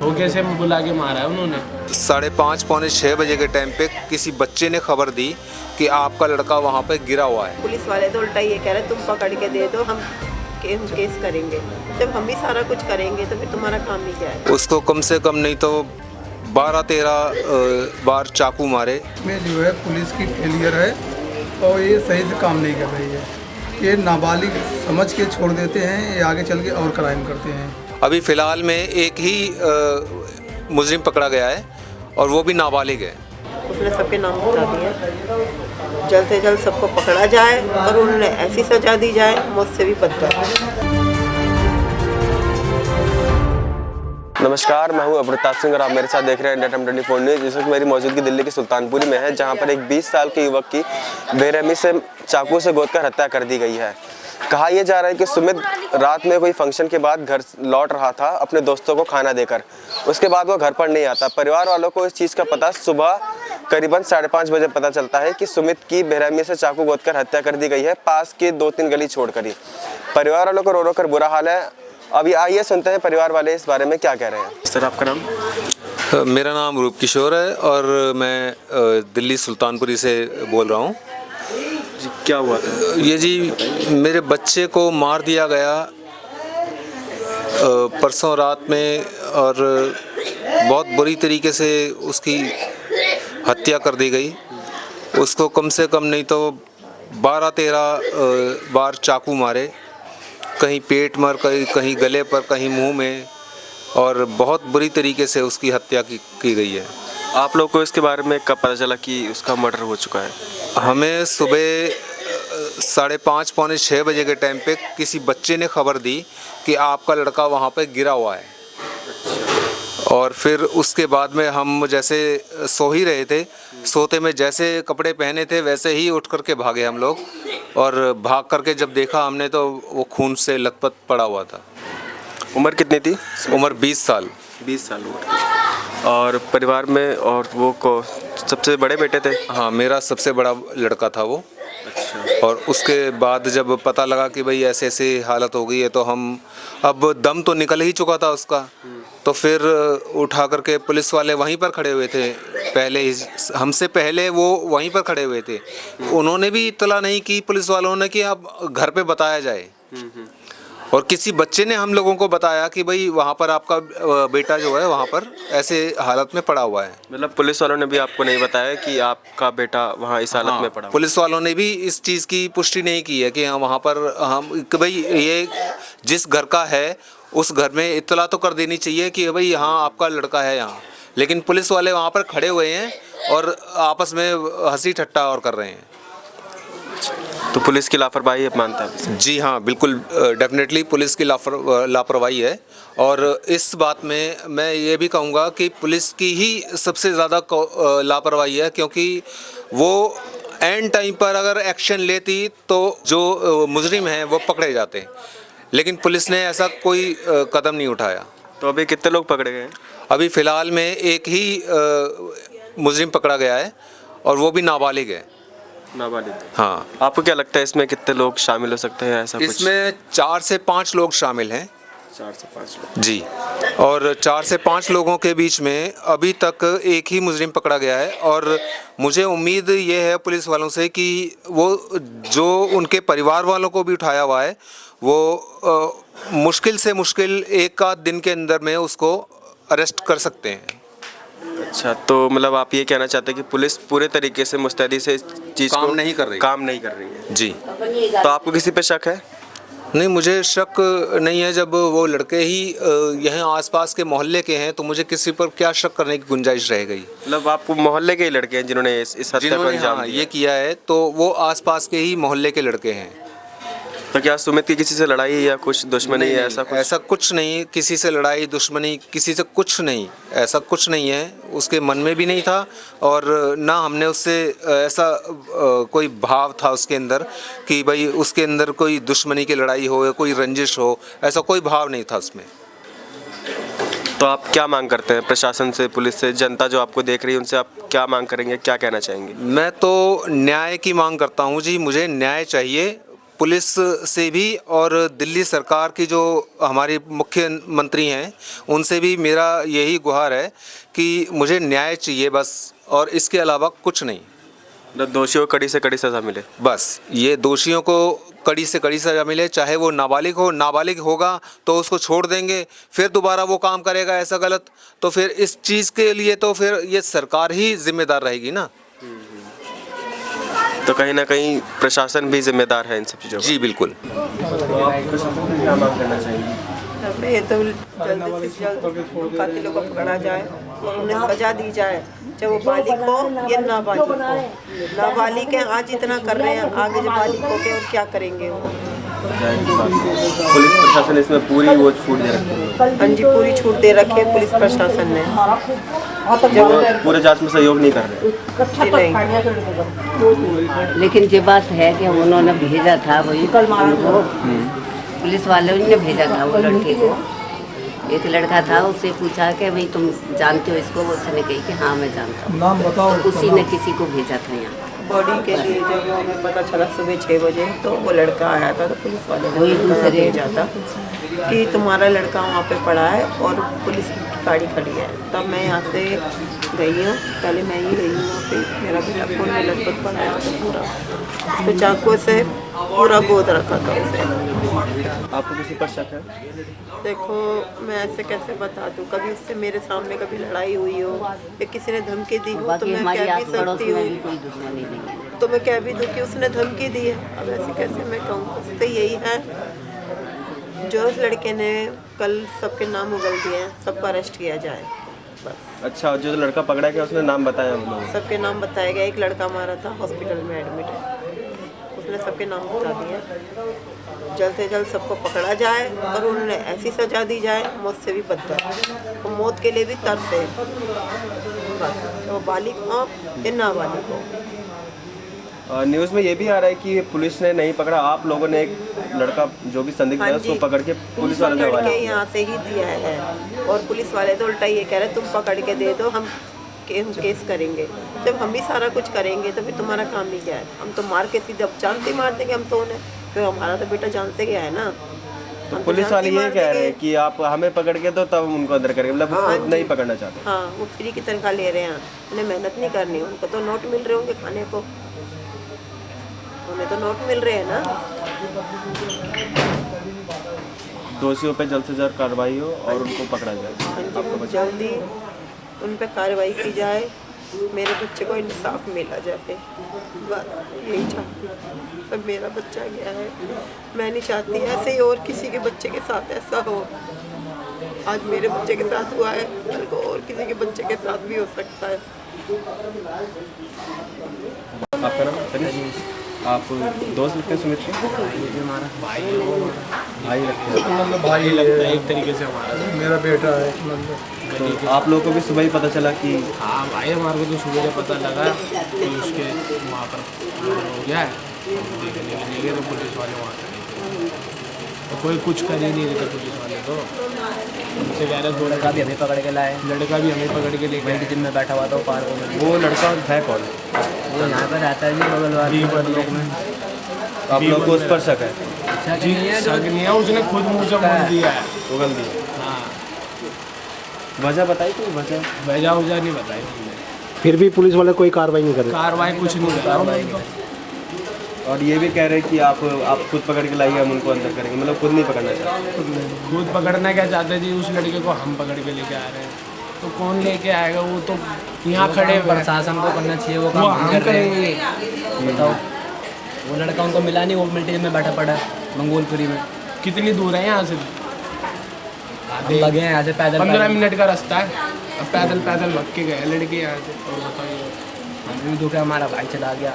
धोखे से बुला के मारा है उन्होंने। 5:30 पौने 6 बजे के टाइम पे किसी बच्चे ने खबर दी कि आपका लड़का वहाँ पे गिरा हुआ है। पुलिस वाले तो उल्टा ये कह रहे हैं तुम पकड़ के दे दो, हम केस करेंगे। जब हम भी सारा कुछ करेंगे तो फिर तुम्हारा काम ही क्या है। उसको कम से कम नहीं तो 12-13 बार चाकू मारे। में जो है पुलिस की फेलियर है और ये सही से काम नहीं कर रही है। ये नाबालिग समझ के छोड़ देते हैं, ये आगे चल के और क्राइम करते हैं। अभी फ़िलहाल में एक ही मुजरिम पकड़ा गया है और वो भी नाबालिग है। उसने सबके नाम बता दिए, जल्द से जल्द सबको पकड़ा जाए और उन्हें ऐसी सजा दी जाए मुझसे भी बदतर। नमस्कार, मैं हूं अमृताज सिंह और आप मेरे साथ देख रहे हैं इंडिया टाइम 24 न्यूज़। इस वक्त मेरी मौजूदगी दिल्ली के सुल्तानपुरी में है, जहां पर एक 20 साल के युवक की बेरहमी से चाकू से गोदकर हत्या कर दी गई है। कहा यह जा रहा है कि सुमित रात में कोई फंक्शन के बाद घर लौट रहा था अपने दोस्तों को खाना देकर। उसके बाद वो घर पर नहीं आता। परिवार वालों को इस चीज़ का पता सुबह करीबन 5:30 बजे पता चलता है कि सुमित की बेरहमी से चाकू गोदकर हत्या कर दी गई है, पास के 2-3 गली छोड़कर ही। परिवार वालों को रो रो कर बुरा हाल है। अभी आइए सुनते हैं परिवार वाले इस बारे में क्या कह रहे हैं। सर, आपका नाम? मेरा नाम रूप किशोर है और मैं दिल्ली सुल्तानपुरी से बोल रहा हूँ। जी, क्या हुआ? ये जी मेरे बच्चे को मार दिया गया परसों रात में और बहुत बुरी तरीके से उसकी हत्या कर दी गई। उसको कम से कम नहीं तो 12-13 बार चाकू मारे, कहीं पेट में, कहीं गले पर, कहीं मुंह में, और बहुत बुरी तरीके से उसकी हत्या की गई है। आप लोग को इसके बारे में कब पता चला कि उसका मर्डर हो चुका है? हमें सुबह 5:30 पौने 6 बजे के टाइम पे किसी बच्चे ने खबर दी कि आपका लड़का वहाँ पे गिरा हुआ है। और फिर उसके बाद में हम जैसे सो ही रहे थे, सोते में जैसे कपड़े पहने थे वैसे ही उठ करके भागे हम लोग, और भाग करके जब देखा हमने तो वो खून से लथपथ पड़ा हुआ था। उम्र कितनी थी? उम्र 20 साल। 20 साल उम्र। और परिवार में और वो को सबसे बड़े बेटे थे? हाँ, मेरा सबसे बड़ा लड़का था वो। अच्छा। और उसके बाद जब पता लगा कि भाई ऐसे ऐसे हालत हो गई है तो हम, अब दम तो निकल ही चुका था उसका, तो फिर उठा करके पुलिस वाले वहीं पर खड़े हुए थे। पहले हमसे पहले वो वहीं पर खड़े हुए थे। उन्होंने भी इत्तला नहीं की पुलिस वालों ने कि अब घर पे बताया जाए। और किसी बच्चे ने हम लोगों को बताया कि भाई वहाँ पर आपका बेटा जो है वहाँ पर ऐसे हालत में पड़ा हुआ है। मतलब पुलिस वालों ने भी आपको नहीं बताया कि आपका बेटा वहाँ इस हालत में पड़ा? पुलिस वालों ने भी इस चीज़ की पुष्टि नहीं की है कि वहाँ पर हम, कि भाई ये जिस घर का है उस घर में इत्तला तो कर देनी चाहिए कि भाई यहाँ आपका लड़का है यहाँ। लेकिन पुलिस वाले वहाँ पर खड़े हुए हैं और आपस में हंसी ठट्टा और कर रहे हैं। तो पुलिस की लापरवाही आप मानता है? जी हाँ, बिल्कुल, डेफिनेटली पुलिस की लापरवाही है। और इस बात में मैं ये भी कहूँगा कि पुलिस की ही सबसे ज़्यादा लापरवाही है, क्योंकि वो एंड टाइम पर अगर एक्शन लेती तो जो मुजरिम हैं वो पकड़े जाते, लेकिन पुलिस ने ऐसा कोई कदम नहीं उठाया। तो अभी कितने लोग पकड़े गए? अभी फ़िलहाल में एक ही मुजरिम पकड़ा गया है और वो भी नाबालिग है। नाबालिग? हाँ। आपको क्या लगता है इसमें कितने लोग शामिल हो सकते हैं? ऐसा कुछ? इसमें 4 से 5 लोग शामिल हैं। 4 से 5 लोग जी। और 4 से 5 लोगों के बीच में अभी तक एक ही मुजरिम पकड़ा गया है। और मुझे उम्मीद ये है पुलिस वालों से कि वो जो उनके परिवार वालों को भी उठाया हुआ है वो मुश्किल से मुश्किल 1 दिन के अंदर में उसको अरेस्ट कर सकते हैं। अच्छा, तो मतलब आप ये कहना चाहते हैं कि पुलिस पूरे तरीके से मुस्तैदी से इस चीज़ को काम नहीं कर रही है। जी। तो आपको किसी पे शक है? नहीं, मुझे शक नहीं है। जब वो लड़के ही यहाँ आसपास के मोहल्ले के हैं तो मुझे किसी पर क्या शक करने की गुंजाइश रह गई। मतलब आपको मोहल्ले के ही लड़के हैं जिन्होंने इस हत्या को अंजाम दिया? ये किया है तो वो आसपास के ही मोहल्ले के लड़के हैं। तो क्या सुमित की किसी से लड़ाई या कुछ दुश्मनी है? ऐसा कुछ नहीं, किसी से लड़ाई दुश्मनी किसी से कुछ नहीं, ऐसा कुछ नहीं है। उसके मन में भी नहीं था और ना हमने उससे ऐसा कोई भाव था उसके अंदर कि भाई उसके अंदर कोई दुश्मनी की लड़ाई हो या कोई रंजिश हो, ऐसा कोई भाव नहीं था उसमें। तो आप क्या मांग करते हैं प्रशासन से, पुलिस से? जनता जो आपको देख रही है उनसे आप क्या मांग करेंगे, क्या कहना चाहेंगे? मैं तो न्याय की मांग करता हूँ जी। मुझे न्याय चाहिए। पुलिस से भी और दिल्ली सरकार की जो हमारी मुख्यमंत्री हैं उनसे भी मेरा यही गुहार है कि मुझे न्याय चाहिए बस, और इसके अलावा कुछ नहीं। दोषियों को कड़ी से कड़ी सजा मिले। बस ये दोषियों को कड़ी से कड़ी सजा मिले, चाहे वो नाबालिग हो, नाबालिग होगा तो उसको छोड़ देंगे, फिर दोबारा वो काम करेगा ऐसा गलत, तो फिर इस चीज़ के लिए तो फिर ये सरकार ही जिम्मेदार रहेगी ना। तो कहीं ना कहीं प्रशासन भी जिम्मेदार है इन सब चीज़ों जी बिल्कुल। प्रशासन से क्या मांग करना चाहिए? ये तो जल्द से जल्द कातिलों को पकड़ा जाए और उन्हें सजा दी जाए, चाहे वो बालिग हो या नाबालिग हो। नाबालिग हैं आज इतना कर रहे हैं, आगे जब बालिग हो के और क्या करेंगे वो। पुलिस प्रशासन इसमें पूरी वो छूट दे रखी है। हाँ जी, पूरी छूट दे रखी है पुलिस प्रशासन ने। जब पूरे जांच में सहयोग नहीं कर रहे। जी नहीं, लेकिन ये बात है कि उन्होंने भेजा था वही उनको, पुलिस वालों ने भेजा था वो लड़के को। एक लड़का था, उससे पूछा कि भाई तुम जानते हो इसको? उसने कही कि हाँ मैं जानता हूँ। नाम बताओ। तो उसी ने किसी को भेजा था यहाँ। बॉडी के लिए जब हमें पता चला सुबह 6 बजे, तो वो लड़का आया था, तो पुलिस वाले ने वही दूसरे भेजा था कि तुम्हारा लड़का वहाँ पे पड़ा है और पुलिस की गाड़ी खड़ी है। तब मैं यहाँ से गई हूँ, पहले मैं ही गई हूँ वहाँ पे। मेरा बेटा खून में लटपट पड़ा है पूरा, उसको चाकू से पूरा गोद रखा था उसे। आपको किसी पर शक है? देखो मैं ऐसे कैसे बता दूँ, कभी उससे मेरे सामने कभी लड़ाई हुई हो या किसी ने धमकी दी हो तो बाकी मैं हमारी कह भी आस पड़ोस सकती में भी हूँ, कोई दुश्मनी नहीं है। तो मैं कह भी दूँ कि उसने धमकी दी है। अब ऐसे कैसे मैं कहूँ, उससे यही है जो उस लड़के ने कल सबके नाम उगल दिए हैं, सबको अरेस्ट किया जाए बस। अच्छा, जो लड़का पकड़ा गया उसने नाम बताया हम लोग? सबके नाम बताया गया। एक लड़का हमारा था हॉस्पिटल में एडमिट है, उसने सबके नाम बता दिए। जल्द से जल्द सबको पकड़ा जाए और उन्हें ऐसी सजा दी जाए मौत से भी बदतर, और मौत के लिए भी तरस है बस, वो बालिग हो या नाबालिग हो। न्यूज़ में ये भी आ रहा है कि पुलिस ने नहीं पकड़ा, आप लोगों ने एक लड़का जो भी संदिग्ध है हाँ उसको जी, पकड़ के पुलिस वालों के हवाले लड़के किया। यहाँ से ही दिया है, और पुलिस वाले तो उल्टा ये कह रहे तुम पकड़ के दे दो, हम केस करेंगे। जब हम ही सारा कुछ करेंगे तो फिर तुम्हारा काम ही क्या है? हम तो मार के सीधे जान से मार देंगे हम तो उन्हें, तो हमारा तो बेटा जान से गया है ना। तो पुलिस वाले ये कह रहे हैं कि आप हमें पकड़ के दो तब उनको अंदर करेंगे, मतलब हाँ वो नहीं पकड़ना चाहते। हाँ, वो फ्री की तनख्वाह ले रहे हैं, उन्हें मेहनत नहीं करनी, उनको तो नोट मिल रहे होंगे खाने को, उन्हें तो नोट मिल रहे हैं ना। दोषियों पे जल्द से जल्द कार्रवाई हो और उनको पकड़ा जाए। हाँ जी, जल्दी उन पर कार्रवाई की जाए, मेरे बच्चे को इंसाफ मिला जाए, बस यही चाहती हूँ। सब मेरा बच्चा गया है, मैं नहीं चाहती ऐसे ही और किसी के बच्चे के साथ ऐसा हो। आज मेरे बच्चे के साथ हुआ है, कल को और किसी के बच्चे के साथ भी हो सकता है। आपका नाम? आप दोस्त लगते हैं सुमित के? हमारा भाई भाई लगते हैं। मतलब भाई लगता है एक तरीके से हमारा। मेरा बेटा है मतलब। तो आप लोगों को भी सुबह ही पता चला कि? हाँ भाई, हमारे को तो सुबह पता लगा कि उसके वहाँ पर हो गया है, देखने के लिए गए तो पुलिस वाले वहाँ चले, तो कोई कुछ कर ही नहीं रहे थे पुलिस वाले, तो उनसे कह रहे लड़का भी हमें पकड़ के लाए, लड़का भी हमें पकड़ के लेके जिम में बैठा हुआ था वो पार्क में। वो लड़का है कौन? वो यहाँ पर रहता है जी बगल लोग में। आप लोग को उस पर शक है? जी शक नहीं है, उसने खुद मुँह से बोल दिया है। उगल दिया? हाँ, वजह बताई कोई वजह? वजह नहीं बताई तुमने। फिर भी पुलिस वाले कोई कार्रवाई नहीं कर रहे। कार्रवाई कुछ नहीं कर रहा। और ये भी कह रहे हैं कि आप खुद पकड़ के लाइए, हम उनको अंदर करेंगे, मतलब खुद नहीं पकड़ना चाहते। खुद पकड़ना क्या चाहते जी? उस लड़के को हम पकड़ के लेके आ रहे हैं, तो कौन लेके आएगा? वो तो यहाँ खड़े हुए, प्रशासन को करना चाहिए वो काम हम कर रहे करेंगे। हैं। बताओ, वो लड़का उनको मिला नहीं, वो मिलिट्री में बैठा पड़ा है मंगोलपुरी में। कितनी दूर है यहाँ से? हम लगे हैं यहाँ से पैदल 15 मिनट का रास्ता है, अब पैदल भाग के गए लड़के यहाँ से। और बताइए, हम भी दुख है, हमारा भाई चला गया।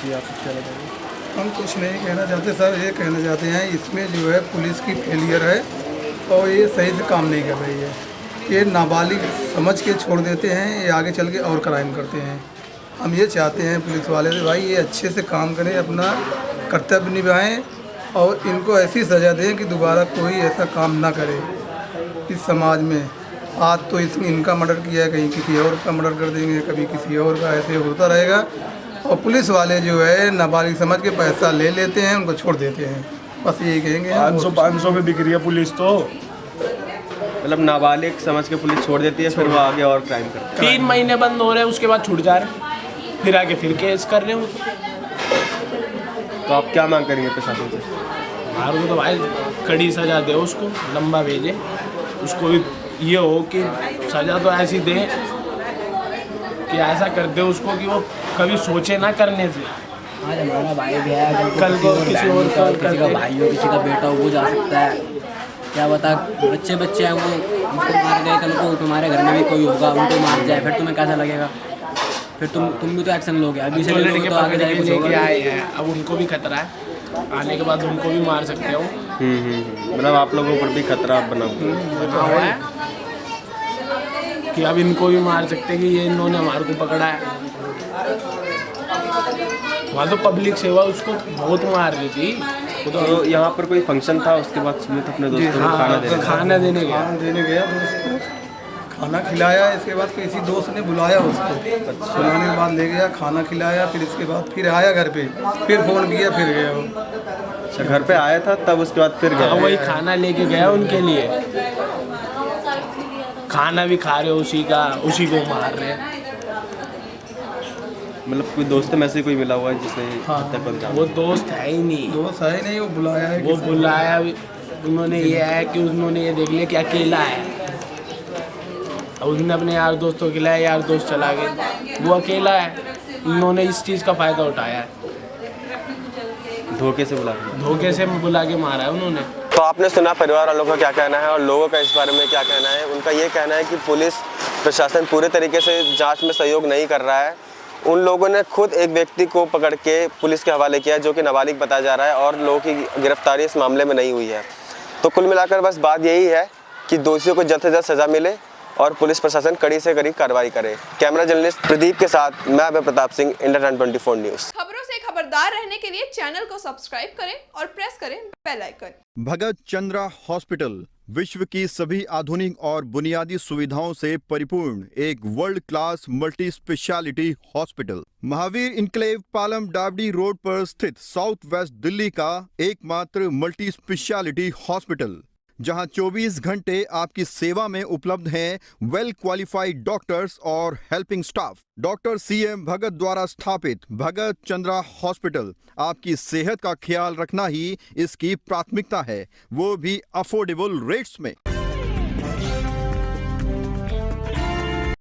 जी आप कुछ चले जाइए। हम कुछ नहीं कहना चाहते सर, ये कहना चाहते हैं इसमें जो है पुलिस की फेलियर है और ये सही से काम नहीं कर रही है। ये नाबालिग समझ के छोड़ देते हैं, ये आगे चल के और क्राइम करते हैं। हम ये चाहते हैं पुलिस वाले से भाई ये अच्छे से काम करें, अपना कर्तव्य निभाएं और इनको ऐसी सज़ा दें कि दोबारा कोई ऐसा काम ना करे इस समाज में। आज तो इनका मर्डर किया है, कहीं किसी और का मर्डर कर देंगे, कभी किसी और का, ऐसे होता रहेगा और पुलिस वाले जो है नाबालिग समझ के पैसा ले लेते हैं, उनको छोड़ देते हैं, बस यही कहेंगे। 500 में बिक रही है पुलिस तो। मतलब नाबालिग समझ के पुलिस छोड़ देती है, फिर वो आगे और क्राइम करते 3 महीने बंद हो रहे हैं, उसके बाद छूट जा रहे हैं, फिर आगे फिर केस कर रहे हो। तो आप क्या मांग करेंगे प्रशासन से? हमारे को तो भाई कड़ी सज़ा दे, उसको लंबा भेजे, उसको भी ये हो कि सज़ा तो ऐसी दे कि ऐसा कर दे उसको कि वो कभी सोचे ना करने से। आज हमारा भाई भी है, कल को किसी और का किसी का भाई हो, किसी का बेटा हो, वो जा सकता है। क्या बता, बच्चे हैं, वो उनको मार गए, कल को तुम्हारे घर में भी कोई होगा, उनको मार जाए, फिर तुम्हें कैसा लगेगा? फिर तुम भी तो एक्शन लोगे। अभी से लड़के तो आगे जाके लेके आए हैं, अब उनको भी खतरा है, आने के बाद उनको भी मार सकते हो। मतलब आप लोगों पर भी खतरा बना हुआ है कि अब इनको भी मार सकते हैं कि ये इन्होंने हमारे को पकड़ा है। वहाँ तो पब्लिक सेवा उसको बहुत मार रही थी। तो यहाँ पर कोई फंक्शन था, उसके बाद सुमित अपने दोस्तों को खाना देने गया दोस्त को खाना खिलाया। इसके बाद किसी दोस्त ने बुलाया उसको, बुलाने के बाद ले गया, खाना खिलाया, फिर इसके बाद फिर आया घर पे, फिर फ़ोन किया, फिर गया वो। अच्छा, घर पे आया था तब, उसके बाद फिर गया? वही खाना लेके गया उनके लिए, खाना भी खा रहे उसी का, उसी को मार रहे। मतलब कोई दोस्त में से कोई मिला हुआ है जिसने हत्या को अंजाम? वो दोस्त है ही नहीं, दोस्त है ही नहीं, वो बुलाया है। वो बुलाया उन्होंने, ये है कि उन्होंने ये देख लिया कि अकेला है, और उसने अपने यार दोस्तों को खिलाया, यार दोस्त चला गए, वो अकेला है। उन्होंने इस चीज़ का फ़ायदा उठाया है, धोखे से बुला के मारा है उन्होंने। तो आपने सुना परिवार वालों का क्या कहना है और लोगों का इस बारे में क्या कहना है। उनका ये कहना है कि पुलिस प्रशासन पूरे तरीके से जांच में सहयोग नहीं कर रहा है। उन लोगों ने खुद एक व्यक्ति को पकड़ के पुलिस के हवाले किया, जो कि नाबालिग बताया जा रहा है, और लोगों की गिरफ्तारी इस मामले में नहीं हुई है। तो कुल मिलाकर बस बात यही है कि दोषियों को जल्द से जल्द सजा मिले और पुलिस प्रशासन कड़ी से कड़ी कार्रवाई करे। कैमरा जर्नलिस्ट प्रदीप के साथ मैं Abhay Pratap Singh, India time 24 news. खबरों से खबरदार रहने के लिए चैनल को सब्सक्राइब करें और प्रेस करें बेल आइकन। भगत चंद्रा हॉस्पिटल विश्व की सभी आधुनिक और बुनियादी सुविधाओं से परिपूर्ण एक world class multi speciality hospital, Mahavir enclave Palam Dabri road पर स्थित साउथ वेस्ट दिल्ली का एकमात्र मल्टी स्पेशलिटी हॉस्पिटल, जहां 24 घंटे आपकी सेवा में उपलब्ध हैं वेल क्वालिफाइड डॉक्टर्स और हेल्पिंग स्टाफ। डॉक्टर CM भगत द्वारा स्थापित भगत चंद्रा हॉस्पिटल आपकी सेहत का ख्याल रखना ही इसकी प्राथमिकता है, वो भी अफोर्डेबल रेट्स में।